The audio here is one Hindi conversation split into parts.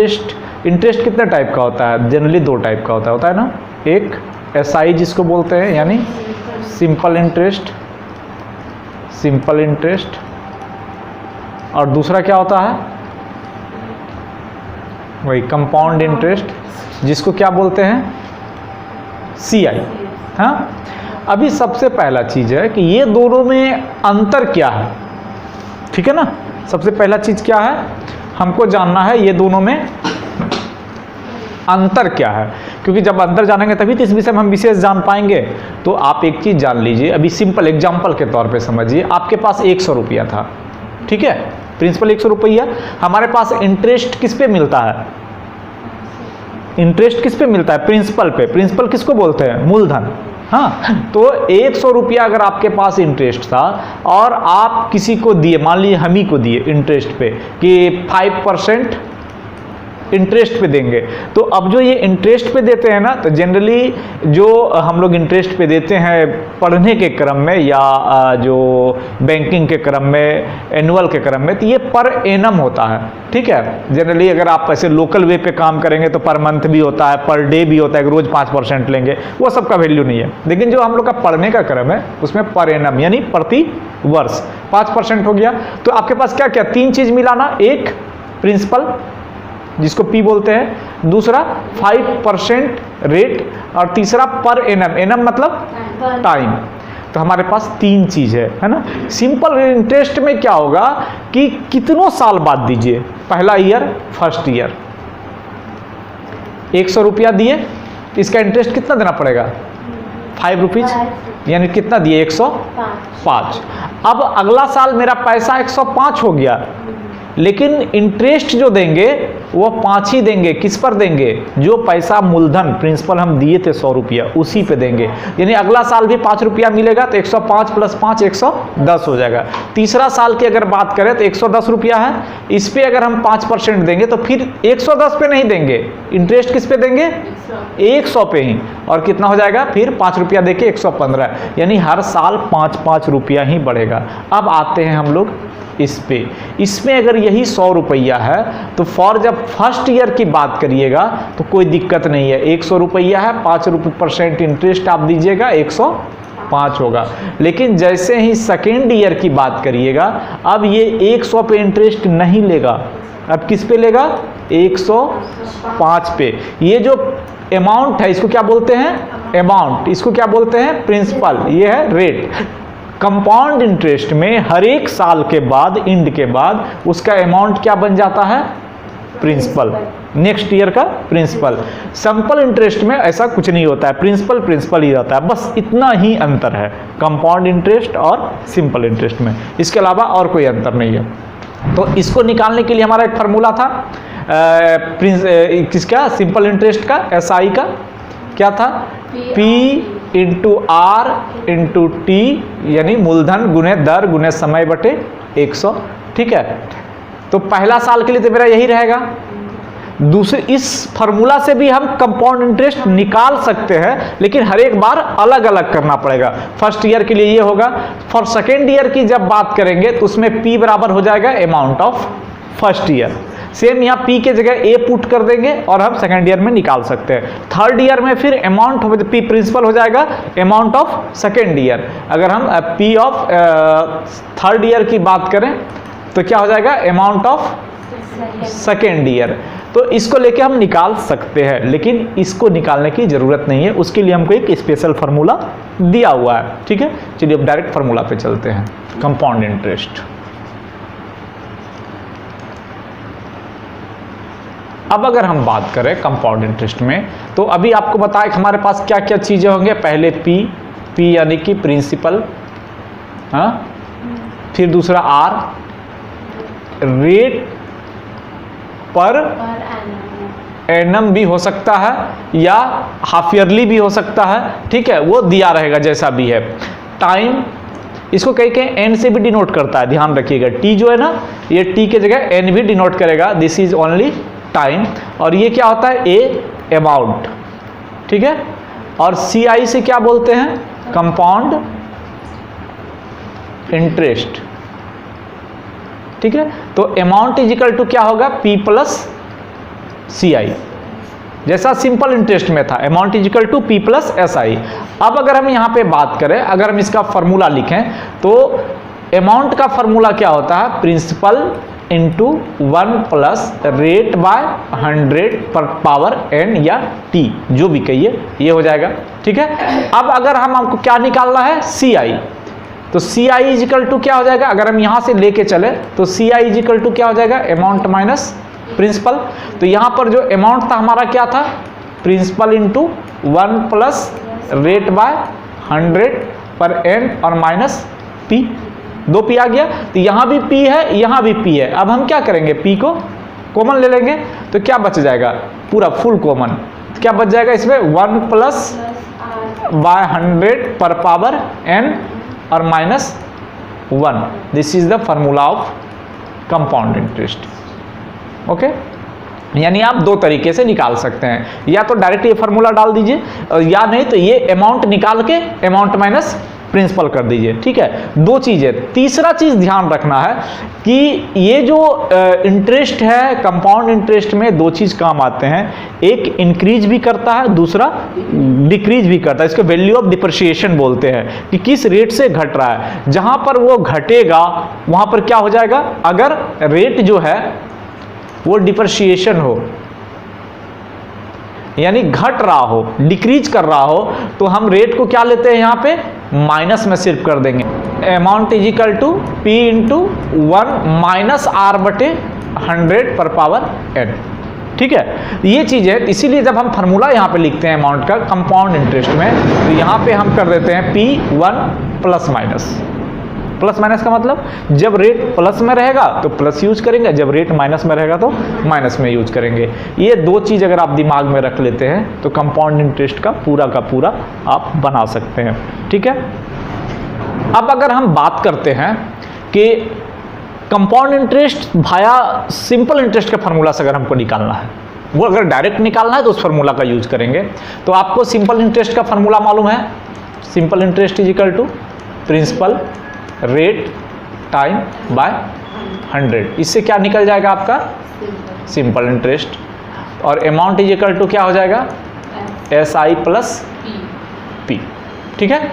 इंटरेस्ट कितने टाइप का होता है? जनरली दो टाइप का होता है ना, एक SI जिसको बोलते हैं यानी सिंपल इंटरेस्ट, और दूसरा क्या होता है? वही कंपाउंड इंटरेस्ट जिसको क्या बोलते हैं? CI। हाँ, अभी सबसे पहला चीज़ है कि ये दोनों में अंतर क्या है, ठीक है ना। सबसे पहला चीज़ क्या है, हमको जानना है ये दोनों में अंतर क्या है, क्योंकि जब अंतर जानेंगे तभी तो इस विषय में हम विशेष जान पाएंगे। तो आप एक चीज़ जान लीजिए, अभी सिंपल एग्जाम्पल के तौर पे समझिए, आपके पास 100 रुपया था, ठीक है, प्रिंसिपल 100 रुपया, हमारे पास इंटरेस्ट किस पे मिलता है? इंटरेस्ट किस पे मिलता है? प्रिंसिपल पे। प्रिंसिपल किसको बोलते हैं? मूलधन। हाँ, तो 100 रुपया अगर आपके पास इंटरेस्ट था और आप किसी को दिए, मान लीजिए हम ही को दिए इंटरेस्ट पे कि 5% इंटरेस्ट पे देंगे, तो अब जो ये इंटरेस्ट पे देते हैं ना, तो जनरली जो हम लोग इंटरेस्ट पे देते हैं पढ़ने के क्रम में या जो बैंकिंग के क्रम में, एनुअल के क्रम में, तो ये पर एनम होता है, ठीक है। जनरली अगर आप ऐसे लोकल वे पे काम करेंगे तो पर मंथ भी होता है, पर डे भी होता है, रोज 5% लेंगे, वो सब का वैल्यू नहीं है। लेकिन जो हम लोग का पढ़ने का क्रम है उसमें पर एनम यानी प्रति वर्ष 5% हो गया। तो आपके पास क्या क्या तीन चीज मिला ना, एक प्रिंसिपल जिसको P बोलते हैं, दूसरा 5% रेट, और तीसरा पर एनम, एनम मतलब टाइम। तो हमारे पास तीन चीज है ना। सिंपल इंटरेस्ट में क्या होगा कि कितनों साल बाद दीजिए, पहला ईयर, फर्स्ट ईयर, 100 रुपया दिए, इसका इंटरेस्ट कितना देना पड़ेगा? 5 रुपीज, यानी कितना दिए? 105। अब अगला साल मेरा पैसा 105 हो गया, लेकिन इंटरेस्ट जो देंगे वो 5 ही देंगे। किस पर देंगे? जो पैसा मूलधन प्रिंसिपल हम दिए थे 100 रुपया, उसी पे देंगे। यानी अगला साल भी 5 रुपया मिलेगा, तो 105 + 5 110 हो जाएगा। तीसरा साल की अगर बात करें तो 110 रुपया है, इस पे अगर हम 5% देंगे तो फिर 110 पे नहीं देंगे, इंटरेस्ट किस पे देंगे? 100 पे ही, और कितना हो जाएगा फिर? 5 रुपया देके 115, यानी हर साल 5-5 रुपया ही बढ़ेगा। अब आते हैं हम लोग इस पे, इसमें अगर यही 100 रुपया है तो फॉर जब फर्स्ट ईयर की बात करिएगा तो कोई दिक्कत नहीं है, 100 रुपया है, 5% इंटरेस्ट आप दीजिएगा, 105 होगा। लेकिन जैसे ही सेकेंड ईयर की बात करिएगा, अब ये 100 पे इंटरेस्ट नहीं लेगा, अब किस पे लेगा? 105 पे। ये जो अमाउंट है इसको क्या बोलते हैं? अमाउंट। इसको क्या बोलते हैं? प्रिंसिपल। ये है रेट। कंपाउंड इंटरेस्ट में हर एक साल के बाद, इंड के बाद, उसका अमाउंट क्या बन जाता है? प्रिंसिपल, नेक्स्ट ईयर का प्रिंसिपल। सिंपल इंटरेस्ट में ऐसा कुछ नहीं होता है, प्रिंसिपल ही रहता है, बस इतना ही अंतर है कंपाउंड इंटरेस्ट और सिंपल इंटरेस्ट में, इसके अलावा और कोई अंतर नहीं है। तो इसको निकालने के लिए हमारा एक फार्मूला था किसका? सिंपल इंटरेस्ट का, SI का। क्या था? P × R × T, यानी मूलधन गुने दर गुने समय बटे 100, ठीक है। तो पहला साल के लिए तो मेरा यही रहेगा। दूसरे इस फार्मूला से भी हम कंपाउंड इंटरेस्ट निकाल सकते हैं, लेकिन हर एक बार अलग अलग करना पड़ेगा। फर्स्ट ईयर के लिए ये होगा, फॉर सेकेंड ईयर की जब बात करेंगे तो उसमें P बराबर हो जाएगा amount of first year. Same यहाँ P के जगह A पुट कर देंगे और हम सेकेंड ईयर में निकाल सकते हैं। थर्ड ईयर में फिर अमाउंट ऑफ P प्रिंसिपल हो जाएगा अमाउंट ऑफ सेकेंड ईयर। अगर हम P ऑफ थर्ड ईयर की बात करें तो क्या हो जाएगा? Amount of second year. तो इसको लेके हम निकाल सकते हैं, लेकिन इसको निकालने की जरूरत नहीं है, उसके लिए हमको एक स्पेशल फार्मूला दिया हुआ है, ठीक है। चलिए अब डायरेक्ट फार्मूला पे चलते हैं। कंपाउंड इंटरेस्ट, अब अगर हम बात करें कंपाउंड इंटरेस्ट में, तो अभी आपको बताया कि हमारे पास क्या क्या चीजें होंगे। पहले P यानी कि प्रिंसिपल, हाँ, फिर दूसरा R रेट पर एनम भी हो सकता है या हाफ ईयरली भी हो सकता है, ठीक है, वो दिया रहेगा जैसा भी है। टाइम, इसको कहीं कहीं एन से भी डिनोट करता है, ध्यान रखिएगा। टी जो है ना, ये टी के जगह एन भी डिनोट करेगा, दिस इज ओनली टाइम। और ये क्या होता है? ए अमाउंट, ठीक है। और CI से क्या बोलते हैं? कंपाउंड इंटरेस्ट, ठीक है। तो अमाउंट इज इक्वल टू क्या होगा? P + CI, जैसा सिंपल इंटरेस्ट में था, amount is equal to P plus SI। अब अगर हम यहाँ पे बात करें, अगर हम इसका फॉर्मूला लिखें तो अमाउंट का फॉर्मूला क्या होता है, principal into 1 plus rate by 100 पर पावर n या t, जो भी कहिए, ये हो जाएगा। ठीक है, अब अगर हमको क्या निकालना है, CI, तो CI इज इक्वल टू क्या हो जाएगा, अगर हम यहाँ से लेके चले तो CI इज इक्वल टू क्या हो जाएगा, अमाउंट माइनस प्रिंसिपल। तो यहाँ पर जो अमाउंट था हमारा क्या था, principal into 1 plus rate by 100 पर n और माइनस p, 2 p आ गया। तो यहाँ भी p है, यहाँ भी p है। अब हम क्या करेंगे, p को कॉमन ले लेंगे, तो क्या बच जाएगा, पूरा फुल कॉमन, तो क्या बच जाएगा इसमें, 1 प्लस बाय 100 पर पावर n और minus 1। This is the formula of compound interest. Okay, यानी आप 2 तरीके से निकाल सकते हैं, या तो डायरेक्ट ये फॉर्मूला डाल दीजिए, या नहीं तो ये अमाउंट निकाल के अमाउंट माइनस प्रिंसिपल कर दीजिए। ठीक है, 2 चीजें। तीसरा चीज ध्यान रखना है कि ये जो इंटरेस्ट है, कंपाउंड इंटरेस्ट में 2 चीज काम आते हैं, एक इंक्रीज भी करता है, दूसरा डिक्रीज भी करता है। इसको वैल्यू ऑफ डिप्रिसिएशन बोलते हैं, कि किस रेट से घट रहा है। जहां पर वो घटेगा वहां पर क्या हो जाएगा, अगर रेट जो है वो डिप्रिसिएशन हो, यानी घट रहा हो, डिक्रीज कर रहा हो, तो हम रेट को क्या लेते हैं, यहाँ पे माइनस में सिर्फ कर देंगे। Amount is equal to P into 1 minus R बटे 100 पर पावर n। ठीक है, ये चीज है। इसीलिए जब हम फार्मूला यहाँ पे लिखते हैं अमाउंट का कंपाउंड इंटरेस्ट में, तो यहाँ पे हम कर देते हैं P1 plus minus. Plus minus का मतलब, जब रेट प्लस में रहेगा तो प्लस यूज करेंगे, जब रेट माइनस में रहेगा तो माइनस में यूज करेंगे। ये 2 चीज अगर आप दिमाग में रख लेते हैं तो कंपाउंड इंटरेस्ट का पूरा आप बना सकते हैं। ठीक है, अब अगर हम बात करते हैं कि कंपाउंड इंटरेस्ट भाया सिंपल इंटरेस्ट का फार्मूला से अगर हमको निकालना है, वो अगर डायरेक्ट निकालना है तो उस फार्मूला का यूज करेंगे। तो आपको सिंपल इंटरेस्ट का फार्मूला मालूम है, simple interest is equal to principal rate time by 100। इससे क्या निकल जाएगा आपका, सिंपल इंटरेस्ट। और अमाउंट इज इक्वल टू क्या हो जाएगा, SI प्लस P। ठीक है,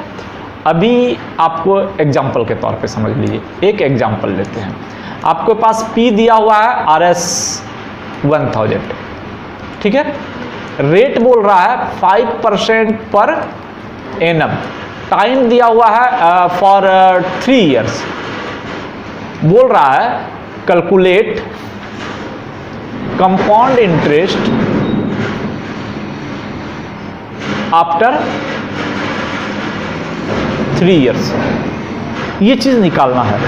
अभी आपको एग्जाम्पल के तौर पे समझ लीजिए, एक एग्जाम्पल लेते हैं। आपके पास P दिया हुआ है RS 1000। ठीक है, रेट बोल रहा है 5% पर एनम, टाइम दिया हुआ है फॉर 3 इयर्स। बोल रहा है calculate compound interest after 3 years. ये चीज निकालना है।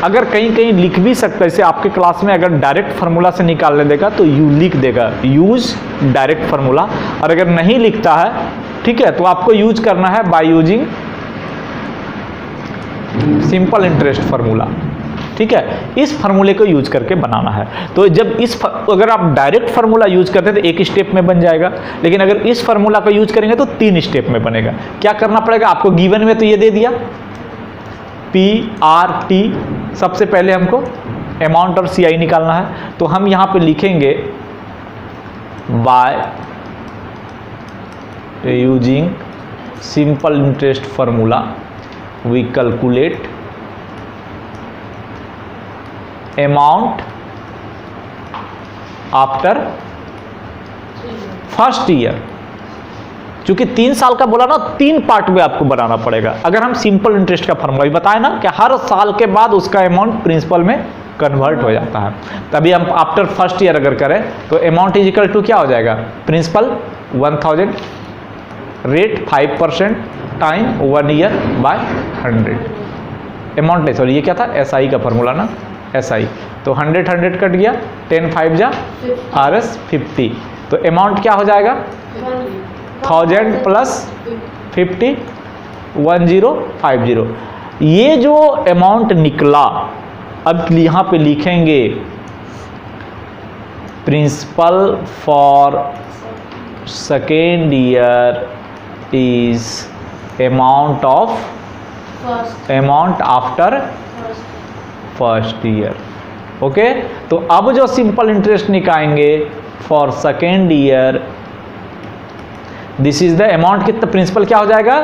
अगर कहीं कहीं लिख भी सकता है, जैसे आपके क्लास में अगर डायरेक्ट फार्मूला से निकालने देगा तो यू लिख देगा यूज डायरेक्ट फार्मूला, और अगर नहीं लिखता है, ठीक है, तो आपको यूज करना है bye using simple interest formula. ठीक है, इस फार्मूले को यूज करके बनाना है। तो जब अगर आप डायरेक्ट फार्मूला यूज करते हैं तो 1 स्टेप में बन जाएगा, लेकिन अगर इस फार्मूला को यूज करेंगे तो 3 स्टेप में बनेगा। क्या करना पड़ेगा आपको, गिवन में तो ये दे दिया PRT, सबसे पहले हमको अमाउंट और CI निकालना है। तो हम यहाँ पे लिखेंगे by using simple interest formula we calculate amount after first year. क्योंकि 3 साल का बोला ना, 3 पार्ट में आपको बनाना पड़ेगा। अगर हम सिंपल इंटरेस्ट का फार्मूला भी बताए ना कि हर साल के बाद उसका अमाउंट प्रिंसिपल में कन्वर्ट हो जाता है, तभी हम आफ्टर फर्स्ट ईयर अगर करें तो अमाउंट इज इक्वल टू क्या हो जाएगा, principal 1000, rate 5%, time 1 year by 100। Amount नहीं, सॉरी, ये क्या था, SI का फार्मूला ना, SI। तो 100 कट गया, 10 5 जा RS 50। तो अमाउंट क्या हो जाएगा, 1000 प्लस 50 1050। ये जो अमाउंट निकला, अब यहाँ पे लिखेंगे principal for second year is amount after first year. Okay, तो अब जो सिंपल इंटरेस्ट निकालेंगे for second year, this is the amount, कितना प्रिंसिपल क्या हो जाएगा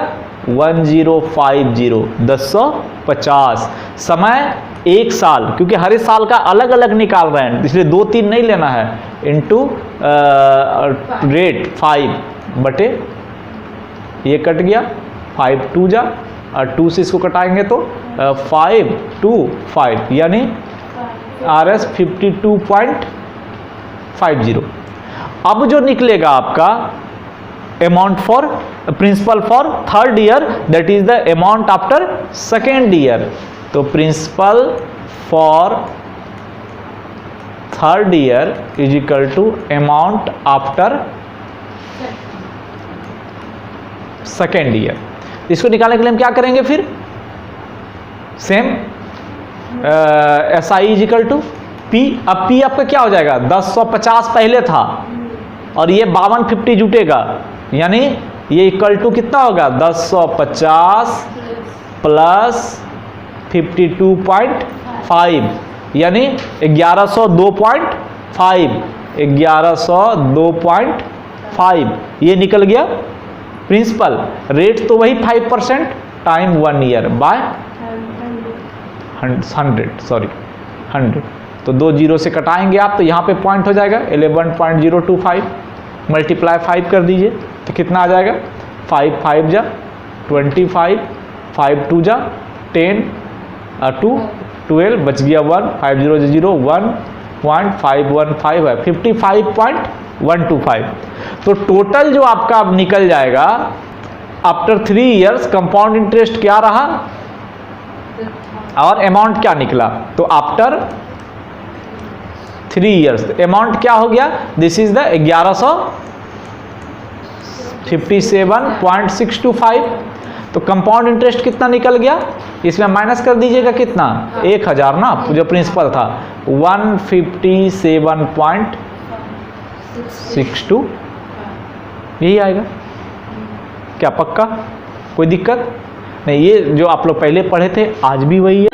1050, 1050, समय 1 साल, क्योंकि हर एक साल का अलग अलग निकाल रहे हैं इसलिए 2-3 नहीं लेना है, इनटू रेट 5 बटे ये कट गया 5 2 जा और 2 से इसको कटाएंगे तो 5 2 5 यानी RS 52.50। अब जो निकलेगा आपका amount for principal for third year, that is the amount after second year. तो principal for third year is equal to amount after second year. इसको निकालने के लिए हम क्या करेंगे फिर, same SI is equal to P। अब P आपका क्या हो जाएगा 1050 पहले था और ये 5250 जुटेगा, यानी ये इक्वल टू कितना होगा 1050 प्लस 52.5 यानी 1102.5, 1102.5 ये निकल गया प्रिंसिपल। रेट तो वही 5% टाइम 1 ईयर बाय 100, तो 2 जीरो से कटाएंगे आप तो यहाँ पे पॉइंट हो जाएगा 11.025, मल्टीप्लाई 5 कर दीजिए तो कितना आ जाएगा 5 5 जा 25, 5 2 जा 10 2 12, बच गया 1, 5 0 0 1.515 है 55.125। तो टोटल जो आपका अब निकल जाएगा आफ्टर 3 इयर्स कंपाउंड इंटरेस्ट क्या रहा और अमाउंट क्या निकला, तो आफ्टर 3 इयर्स अमाउंट क्या हो गया, दिस इज द 1157.625। तो कंपाउंड इंटरेस्ट कितना निकल गया, इसमें माइनस कर दीजिएगा कितना 1000 ना, जो प्रिंसिपल था 157.62, यही आएगा क्या, पक्का कोई दिक्कत नहीं। ये जो आप लोग पहले पढ़े थे आज भी वही है।